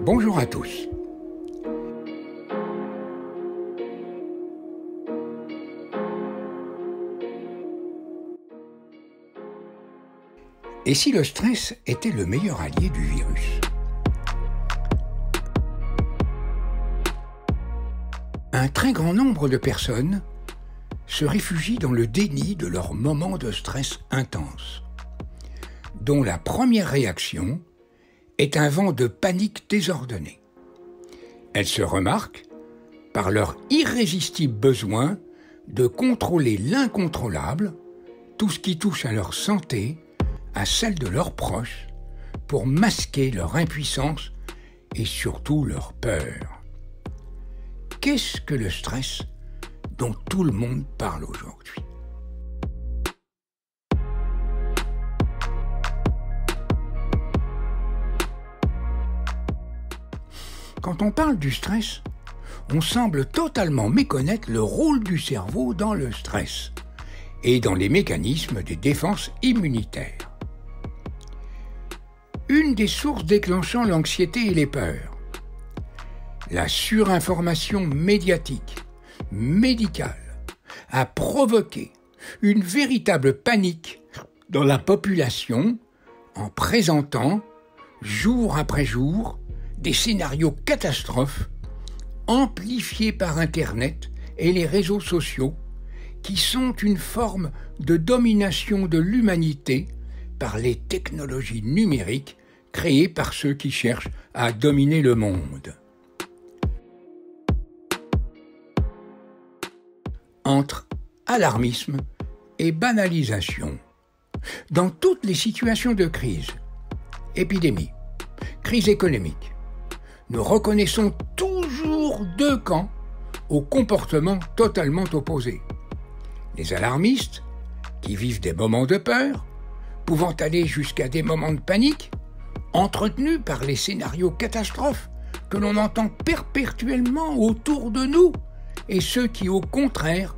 Bonjour à tous. Et si le stress était le meilleur allié du virus? Un très grand nombre de personnes se réfugient dans le déni de leurs moments de stress intense, dont la première réaction est un vent de panique désordonné. Elles se remarquent par leur irrésistible besoin de contrôler l'incontrôlable, tout ce qui touche à leur santé, à celle de leurs proches, pour masquer leur impuissance et surtout leur peur. Qu'est-ce que le stress dont tout le monde parle aujourd'hui? Quand on parle du stress, on semble totalement méconnaître le rôle du cerveau dans le stress et dans les mécanismes des défenses immunitaires. Une des sources déclenchant l'anxiété et les peurs, la surinformation médiatique, médicale, a provoqué une véritable panique dans la population en présentant, jour après jour, des scénarios catastrophes amplifiés par Internet et les réseaux sociaux qui sont une forme de domination de l'humanité par les technologies numériques créées par ceux qui cherchent à dominer le monde. Entre alarmisme et banalisation, dans toutes les situations de crise, épidémie, crise économique, nous reconnaissons toujours deux camps aux comportements totalement opposés. Les alarmistes, qui vivent des moments de peur, pouvant aller jusqu'à des moments de panique, entretenus par les scénarios catastrophes que l'on entend perpétuellement autour de nous, et ceux qui, au contraire,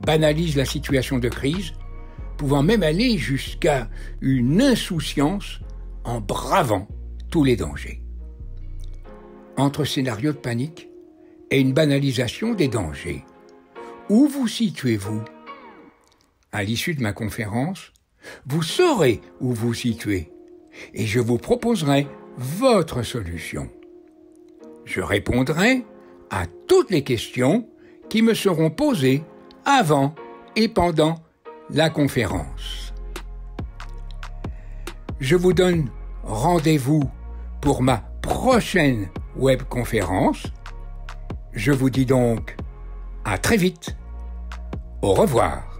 banalisent la situation de crise, pouvant même aller jusqu'à une insouciance en bravant tous les dangers. Entre scénarios de panique et une banalisation des dangers, où vous situez-vous? À l'issue de ma conférence, vous saurez où vous situez et je vous proposerai votre solution. Je répondrai à toutes les questions qui me seront posées avant et pendant la conférence. Je vous donne rendez-vous pour ma prochaine webconférence. Je vous dis donc à très vite. Au revoir.